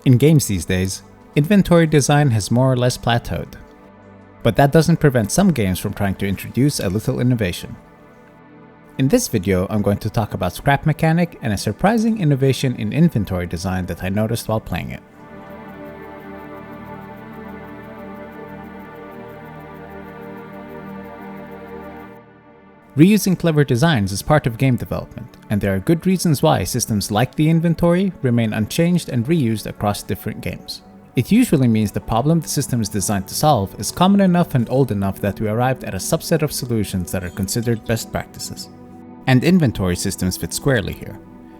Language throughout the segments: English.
In games these days, inventory design has more or less plateaued. But that doesn't prevent some games from trying to introduce a little innovation. In this video, I'm going to talk about scrap mechanic and a surprising innovation in inventory design that I noticed while playing it. Reusing clever designs is part of game development, and there are good reasons why systems like the inventory remain unchanged and reused across different games. It usually means the problem the system is designed to solve is common enough and old enough that we arrived at a subset of solutions that are considered best practices. And inventory systems fit squarely here.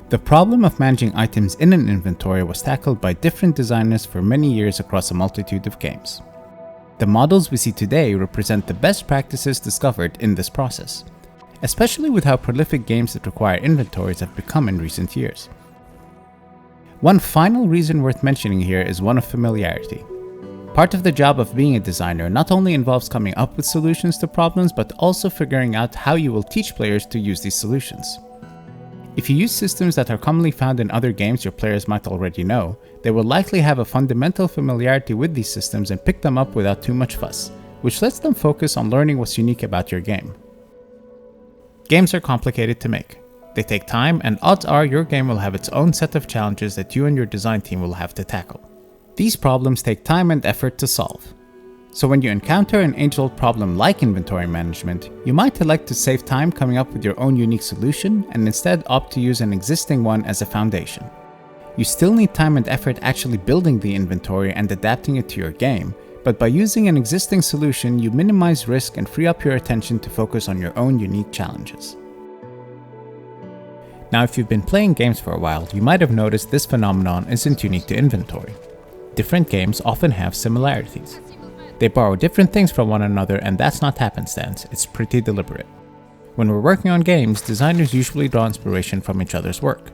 The problem of managing items in an inventory was tackled by different designers for many years across a multitude of games. The models we see today represent the best practices discovered in this process, especially with how prolific games that require inventories have become in recent years. One final reason worth mentioning here is one of familiarity. Part of the job of being a designer not only involves coming up with solutions to problems, but also figuring out how you will teach players to use these solutions. If you use systems that are commonly found in other games your players might already know, they will likely have a fundamental familiarity with these systems and pick them up without too much fuss, which lets them focus on learning what's unique about your game. Games are complicated to make. They take time, and odds are your game will have its own set of challenges that you and your design team will have to tackle. These problems take time and effort to solve. So when you encounter an age-old problem like inventory management, you might elect to save time coming up with your own unique solution and instead opt to use an existing one as a foundation. You still need time and effort actually building the inventory and adapting it to your game, but by using an existing solution, you minimize risk and free up your attention to focus on your own unique challenges. Now, if you've been playing games for a while, you might have noticed this phenomenon isn't unique to inventory. Different games often have similarities. They borrow different things from one another, and that's not happenstance, it's pretty deliberate. When we're working on games, designers usually draw inspiration from each other's work.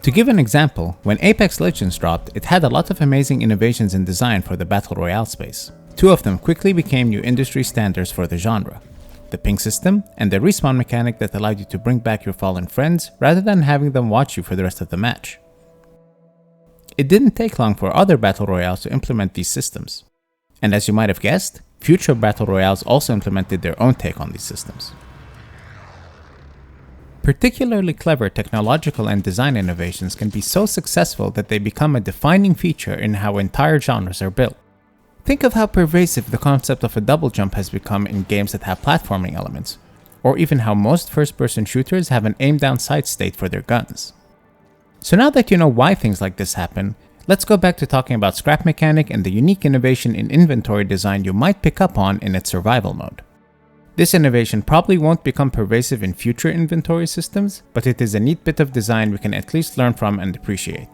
To give an example, when Apex Legends dropped, it had a lot of amazing innovations in design for the Battle Royale space. Two of them quickly became new industry standards for the genre: the ping system and the respawn mechanic that allowed you to bring back your fallen friends rather than having them watch you for the rest of the match. It didn't take long for other Battle Royales to implement these systems. And as you might have guessed, future Battle Royales also implemented their own take on these systems. Particularly clever technological and design innovations can be so successful that they become a defining feature in how entire genres are built. Think of how pervasive the concept of a double jump has become in games that have platforming elements, or even how most first-person shooters have an aim-down sight state for their guns. So now that you know why things like this happen, let's go back to talking about scrap mechanic and the unique innovation in inventory design you might pick up on in its survival mode. This innovation probably won't become pervasive in future inventory systems, but it is a neat bit of design we can at least learn from and appreciate.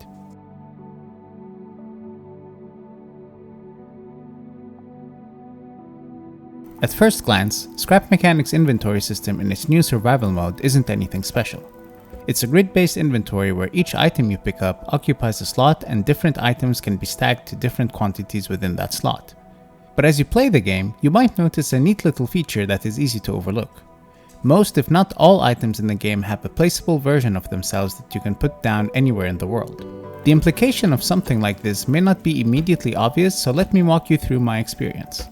At first glance, Scrap Mechanic's inventory system in its new survival mode isn't anything special. It's a grid-based inventory where each item you pick up occupies a slot and different items can be stacked to different quantities within that slot. But as you play the game, you might notice a neat little feature that is easy to overlook. Most, if not all, items in the game have a placeable version of themselves that you can put down anywhere in the world. The implication of something like this may not be immediately obvious, so let me walk you through my experience.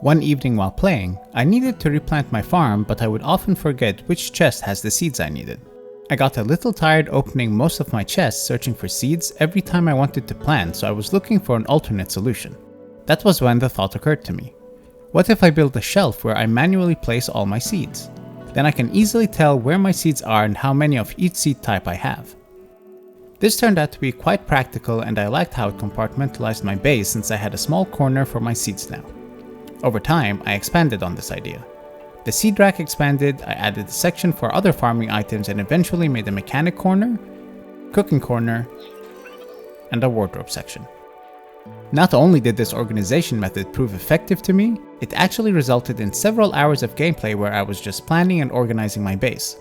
One evening while playing, I needed to replant my farm, but I would often forget which chest has the seeds I needed. I got a little tired opening most of my chests searching for seeds every time I wanted to plant, so I was looking for an alternate solution. That was when the thought occurred to me. What if I build a shelf where I manually place all my seeds? Then I can easily tell where my seeds are and how many of each seed type I have. This turned out to be quite practical, and I liked how it compartmentalized my base since I had a small corner for my seeds now. Over time, I expanded on this idea. The seed rack expanded, I added a section for other farming items, and eventually made a mechanic corner, cooking corner, and a wardrobe section. Not only did this organization method prove effective to me, it actually resulted in several hours of gameplay where I was just planning and organizing my base.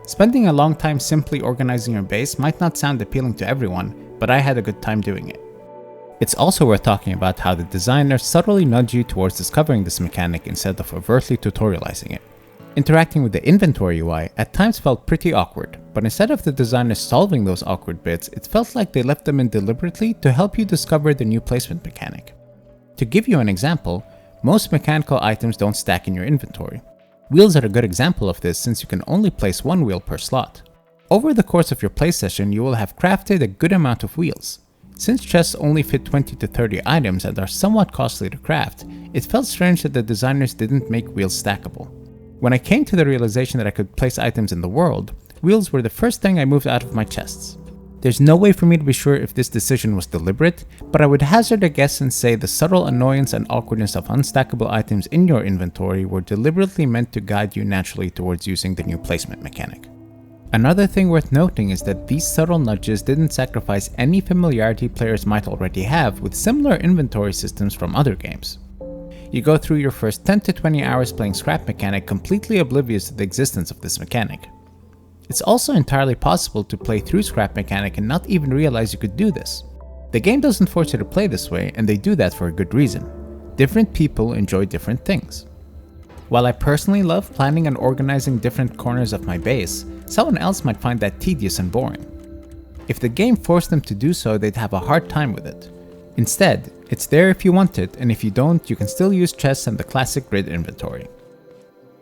Spending a long time simply organizing your base might not sound appealing to everyone, but I had a good time doing it. It's also worth talking about how the designers subtly nudge you towards discovering this mechanic instead of overtly tutorializing it. Interacting with the inventory UI at times felt pretty awkward, but instead of the designers solving those awkward bits, it felt like they left them in deliberately to help you discover the new placement mechanic. To give you an example, most mechanical items don't stack in your inventory. Wheels are a good example of this since you can only place one wheel per slot. Over the course of your play session, you will have crafted a good amount of wheels. Since chests only fit 20 to 30 items and are somewhat costly to craft, it felt strange that the designers didn't make wheels stackable. When I came to the realization that I could place items in the world, wheels were the first thing I moved out of my chests. There's no way for me to be sure if this decision was deliberate, but I would hazard a guess and say the subtle annoyance and awkwardness of unstackable items in your inventory were deliberately meant to guide you naturally towards using the new placement mechanic. Another thing worth noting is that these subtle nudges didn't sacrifice any familiarity players might already have with similar inventory systems from other games. You go through your first 10 to 20 hours playing Scrap Mechanic completely oblivious to the existence of this mechanic. It's also entirely possible to play through Scrap Mechanic and not even realize you could do this. The game doesn't force you to play this way, and they do that for a good reason. Different people enjoy different things. While I personally love planning and organizing different corners of my base, someone else might find that tedious and boring. If the game forced them to do so, they'd have a hard time with it. Instead, it's there if you want it, and if you don't, you can still use chests and the classic grid inventory.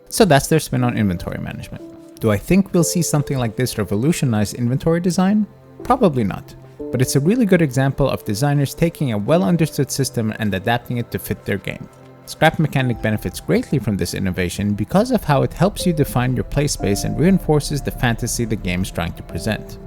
So that's their spin on inventory management. Do I think we'll see something like this revolutionize inventory design? Probably not, but it's a really good example of designers taking a well-understood system and adapting it to fit their game. Scrap Mechanic benefits greatly from this innovation because of how it helps you define your play space and reinforces the fantasy the game is trying to present.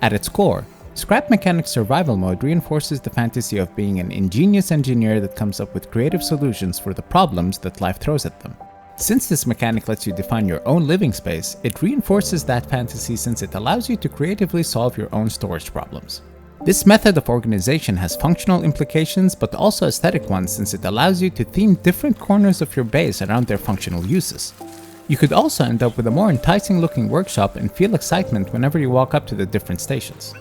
At its core, Scrap Mechanic's survival mode reinforces the fantasy of being an ingenious engineer that comes up with creative solutions for the problems that life throws at them. Since this mechanic lets you define your own living space, it reinforces that fantasy since it allows you to creatively solve your own storage problems. This method of organization has functional implications but also aesthetic ones since it allows you to theme different corners of your base around their functional uses. You could also end up with a more enticing looking workshop and feel excitement whenever you walk up to the different stations.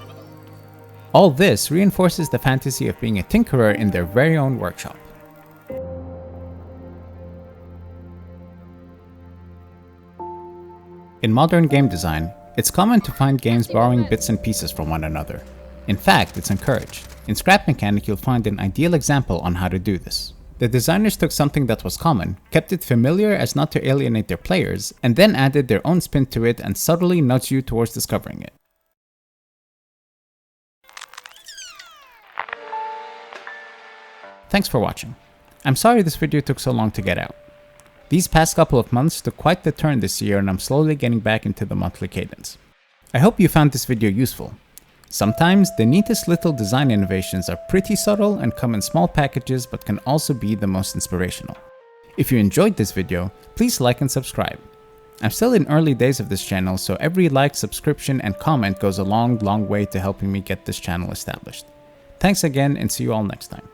All this reinforces the fantasy of being a tinkerer in their very own workshop. In modern game design, it's common to find games borrowing bits and pieces from one another. In fact, it's encouraged. In Scrap Mechanic, you'll find an ideal example on how to do this. The designers took something that was common, kept it familiar as not to alienate their players, and then added their own spin to it and subtly nudged you towards discovering it. Thanks for watching. I'm sorry this video took so long to get out. These past couple of months took quite the turn this year and I'm slowly getting back into the monthly cadence. I hope you found this video useful. Sometimes the neatest little design innovations are pretty subtle and come in small packages but can also be the most inspirational. If you enjoyed this video, please like and subscribe. I'm still in early days of this channel, so every like, subscription, and comment goes a long way to helping me get this channel established. Thanks again and see you all next time.